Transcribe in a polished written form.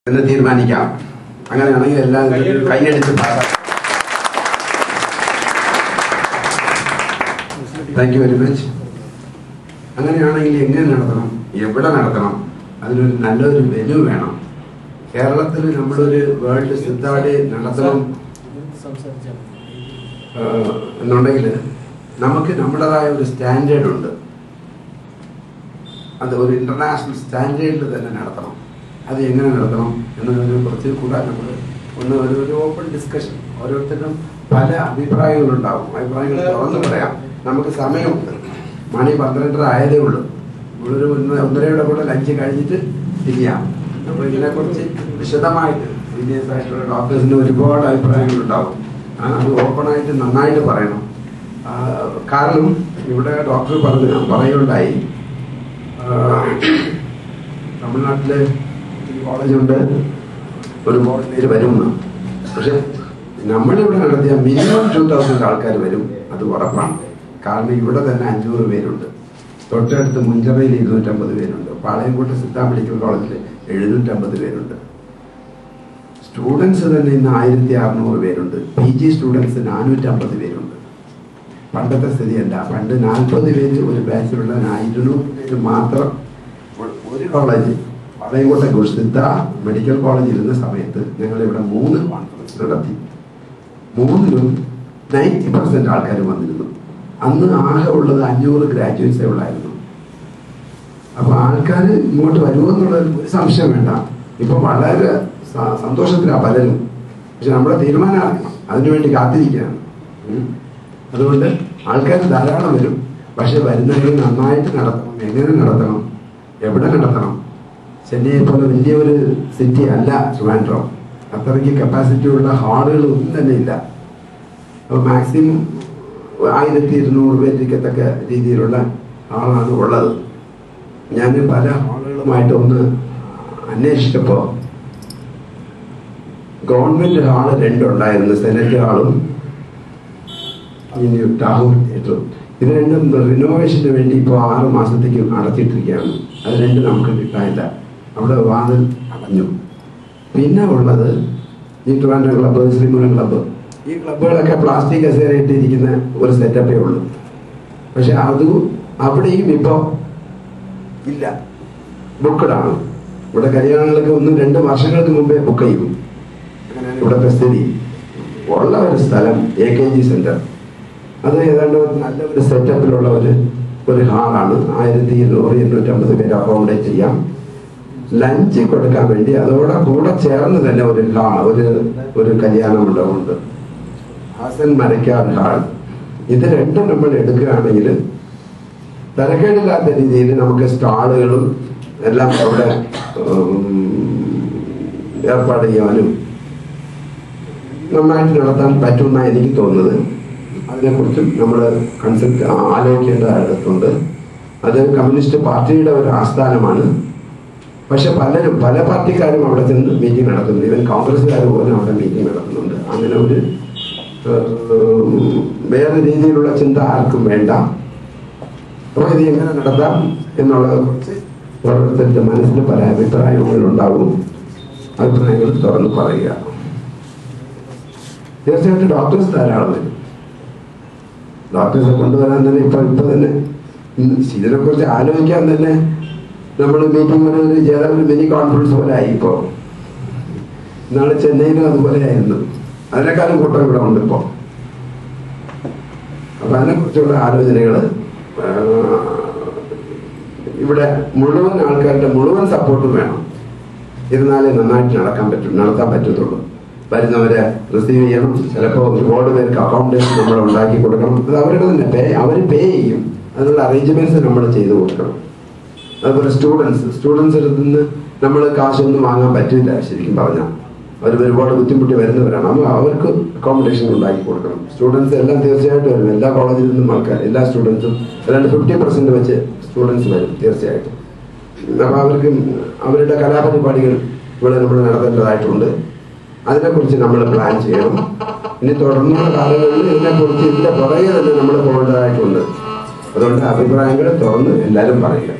എന്ന് തീരുമാനിക്കാം. അങ്ങനെയാണെങ്കിൽ എല്ലാം കൈയടിച്ച് പാടാം. Thank you very much. അങ്ങനെയാണെങ്കിൽ എങ്ങനെ നടത്തണം, എവിടെ നടത്തണം, അതിനൊരു നല്ലൊരു വെന്യൂ വേണം. കേരളത്തിൽ നമ്മളൊരു വേൾഡ് സിദ്ധാഡേ നടത്തണം എന്നുണ്ടെങ്കിൽ നമുക്ക് നമ്മുടേതായ ഒരു സ്റ്റാൻഡേർഡ് ഉണ്ട്. അത് ഒരു ഇന്റർനാഷണൽ സ്റ്റാൻഡേർഡിൽ തന്നെ നടത്തണം. അത് എങ്ങനെ നടത്തണം എന്നതിനെ കുറിച്ച് കൂടെ നമ്മൾ ഒരു ഓപ്പൺ ഡിസ്കഷൻ, ഓരോരുത്തരും പല അഭിപ്രായങ്ങളുണ്ടാവും. അഭിപ്രായങ്ങൾ തുറന്നു പറയാം. നമുക്ക് സമയമുണ്ട്. മണി 12:30 ആയതേ ഉള്ളൂ. നമ്മളൊരു 1:30 കൂടെ ലഞ്ച് കഴിഞ്ഞിട്ട് തിരിയാം. അപ്പോൾ ഇതിനെക്കുറിച്ച് വിശദമായിട്ട് സീനിയേഴ്സ് ആയിട്ടുള്ള ഡോക്ടേഴ്സിന് ഒരുപാട് അഭിപ്രായങ്ങളുണ്ടാവും. അത് ഓപ്പണായിട്ട് നന്നായിട്ട് പറയണം. കാരണം ഇവിടെ ഡോക്ടർ പറയുണ്ടായി, തമിഴ്നാട്ടില് കോളേജുണ്ട്, ഒരുപാട് പേര് വരുമെന്ന്. പക്ഷെ നമ്മളിവിടെ നടത്തിയ മിനിമം 2000 ആൾക്കാർ വരും, അത് ഉറപ്പാണ്. കാരണം ഇവിടെ തന്നെ 500 പേരുണ്ട്. തൊട്ടടുത്ത് മുഞ്ചറയിൽ 250 പേരുണ്ട്. പാളയംകോട്ട് സിദ്ധ മെഡിക്കൽ കോളേജിൽ 750 പേരുണ്ട്. സ്റ്റുഡൻസ് തന്നെ ഇന്ന് 1600 പേരുണ്ട്. PG സ്റ്റുഡൻസ് 450 പേരുണ്ട്. പണ്ടത്തെ സ്ഥിതിയല്ല. പണ്ട് 40 പേര് ഒരു ബാച്ചിലുള്ള 200 പേര് മാത്രം ഒരു കോളേജ് പാളയംകോട്ടെ സിദ്ധ മെഡിക്കൽ കോളേജ് ഇരുന്ന സമയത്ത് ഞങ്ങളിവിടെ 3 കോൺഫറൻസ് നടത്തി. 3ലും 90% ആൾക്കാർ വന്നിരുന്നു. അന്ന് ആകെ ഉള്ളത് 500 ഗ്രാജുവേറ്റ്സേ ഉള്ളായിരുന്നു. അപ്പൊ ആൾക്കാർ ഇങ്ങോട്ട് വരുമെന്നുള്ള ഒരു സംശയം വേണ്ട. ഇപ്പൊ വളരെ സന്തോഷത്തിലാണ് പലരും. പക്ഷെ നമ്മുടെ തീരുമാനം അറിയണം, അതിനുവേണ്ടി കാത്തിരിക്കുകയാണ്. അതുകൊണ്ട് ആൾക്കാർ ധാരാളം വരും. പക്ഷെ വരുന്നവർ നന്നായിട്ട് നടത്തണം. എങ്ങനെ നടത്തണം, എവിടെ നടത്തണം? ചെന്നൈയെ പോലെ വലിയൊരു സിറ്റി അല്ല ട്രിവാൻഡ്രം. അത്രയ്ക്ക് കപ്പാസിറ്റി ഉള്ള ഹാളുകൾ ഒന്നും തന്നെ ഇല്ല. അപ്പോൾ മാക്സിമം 1200 പേരിക്കത്തക്ക രീതിയിലുള്ള ഹാളാണ് ഉള്ളത്. ഞാൻ പല ഹാളുകളുമായിട്ട് ഒന്ന് അന്വേഷിച്ചപ്പോൾ ഗവൺമെന്റ് ഹാള് 2 ഉണ്ടായിരുന്നു. സെനറ്റ് ഹാളും ടാഗോർ തിയേറ്ററും. ഇത് രണ്ടും റിനോവേഷന് വേണ്ടി ഇപ്പോൾ 6 മാസത്തേക്ക് അടച്ചിട്ടിരിക്കുകയാണ്. അത് 2 നമുക്ക് കിട്ടാനില്ല. അവിടെ വാതിൽ അടഞ്ഞു. പിന്നെ ഉള്ളത് ഈ ട്രിവാൻഡ്രം ക്ലബ്ബ്, ശ്രീമുഖം ക്ലബ്ബ്, ഈ ക്ലബ്ബുകളൊക്കെ പ്ലാസ്റ്റിക് കസേരയിട്ട് ഇരിക്കുന്ന ഒരു സെറ്റപ്പേ ഉള്ളൂ. പക്ഷെ അവിടെയും ഇപ്പോൾ ഇല്ല, ബുക്കഡാണ്. ഇവിടെ കല്യാണങ്ങൾക്ക് 1-2 വർഷങ്ങൾക്ക് മുമ്പേ ബുക്ക് ചെയ്യും. അങ്ങനെയാണ് ഇവിടുത്തെ സ്ഥിതി. ഉള്ള ഒരു സ്ഥലം AKG സെന്റർ, അത് ഏതാണ്ട് നല്ല ഒരു സെറ്റപ്പിലുള്ള ഒരു ഹാളാണ്. 1200-250 പേര് അക്കോമഡേറ്റ് ചെയ്യാം. ലഞ്ച് കൊടുക്കാൻ വേണ്ടി അതോടെ കൂടെ ചേർന്ന് തന്നെ ഒരു കല്യാണ മണ്ഡപമുണ്ട്, ഹസൻ മരക്കാർ ഹാൾ. ഇത് 2 നമ്മൾ എടുക്കുകയാണെങ്കിൽ തരക്കേടില്ലാത്ത രീതിയിൽ നമുക്ക് സ്റ്റാളുകളും എല്ലാം അവിടെ ഏർപ്പാട് ചെയ്യാനും നന്നായിട്ട് നടത്താൻ പറ്റുമെന്നാണ് എനിക്ക് തോന്നുന്നത്. അതിനെക്കുറിച്ചും നമ്മൾ കൺസെപ്റ്റ് ആലോചിക്കേണ്ടതായിട്ടുണ്ട്. അത് കമ്മ്യൂണിസ്റ്റ് പാർട്ടിയുടെ ഒരു ആസ്ഥാനമാണ്. പക്ഷെ പല പാർട്ടിക്കാരും അവിടെ ചെന്ന് മീറ്റിംഗ് നടത്തുന്നുണ്ട്. ഈവൻ കോൺഗ്രസ്സുകാർ പോലും അവിടെ മീറ്റിംഗ് നടത്തുന്നുണ്ട്. അങ്ങനെ ഒരു വേറെ രീതിയിലുള്ള ചിന്ത ആർക്കും വേണ്ട. അപ്പോൾ ഇത് എങ്ങനെ നടത്താം എന്നുള്ളതെ കുറിച്ച് ഓരോരുത്തരുടെ മനസ്സിൽ പല അഭിപ്രായങ്ങളുണ്ടാവും. അഭിപ്രായങ്ങൾ തുറന്ന് പറയുക. തീർച്ചയായിട്ടും ഡോക്ടേഴ്സ് ധാരാളം വരും. ഡോക്ടേഴ്സെ കൊണ്ടുവരാൻ തന്നെ ഇപ്പൊ തന്നെ ഇതിനെക്കുറിച്ച് ആലോചിക്കാൻ തന്നെ നമ്മൾ മീറ്റിംഗ് ചെയ്ത ഒരു മിനി കോൺഫറൻസ് പോലെ ആയി. ഇപ്പോൾ ഇന്നാള് ചെന്നൈയിലും അതുപോലെ ആയിരുന്നു. അതിനേക്കാളും കൂട്ടം ഇവിടെ ഉണ്ട് ഇപ്പോൾ. അപ്പൊ അതിനെക്കുറിച്ചുള്ള ആലോചനകൾ ഇവിടെ മുഴുവൻ ആൾക്കാരുടെ മുഴുവൻ സപ്പോർട്ടും വേണം. ഇരുന്നാലേ നന്നായിട്ട് നടത്താൻ പറ്റത്തുള്ളൂ. വരുന്നവരെ റിസീവ് ചെയ്യണം. ചിലപ്പോൾ ഒരുപാട് പേർക്ക് അക്കോമഡേഷൻ നമ്മൾ ഉണ്ടാക്കി കൊടുക്കണം. അത് അവരുടെ തന്നെ അവർ പേ ചെയ്യും. അതിനുള്ള അറേഞ്ച്മെന്റ്സ് നമ്മൾ ചെയ്തു കൊടുക്കണം. അതുപോലെ സ്റ്റുഡൻസിൽ നിന്ന് നമ്മൾ കാശൊന്നും വാങ്ങാൻ പറ്റില്ല. ശരിക്കും പറഞ്ഞാൽ അവർ ഒരുപാട് ബുദ്ധിമുട്ടി വരുന്നവരാണ്. അപ്പോൾ അവർക്ക് അക്കോമഡേഷൻ ഉണ്ടാക്കി കൊടുക്കണം. സ്റ്റുഡൻസ് എല്ലാം തീർച്ചയായിട്ടും വരും. എല്ലാ കോളേജിൽ നിന്നും ആൾക്കാർ, എല്ലാ സ്റ്റുഡൻസും ഏതാണ്ട് 50% വെച്ച് സ്റ്റുഡൻസ് വരും തീർച്ചയായിട്ടും. അപ്പോൾ അവർക്ക് അവരുടെ കലാപരിപാടികൾ ഇവിടെ നമ്മൾ നടത്തേണ്ടതായിട്ടുണ്ട്. അതിനെക്കുറിച്ച് നമ്മൾ പ്ലാൻ ചെയ്യണം. ഇനി തുടർന്നുള്ള കാലങ്ങളിൽ ഇതിനെക്കുറിച്ച് ഇതിന്റെ പുറകെ തന്നെ നമ്മൾ പോകേണ്ടതായിട്ടുണ്ട്. അതുകൊണ്ട് അഭിപ്രായങ്ങൾ തുറന്ന് എല്ലാവരും പറയുക.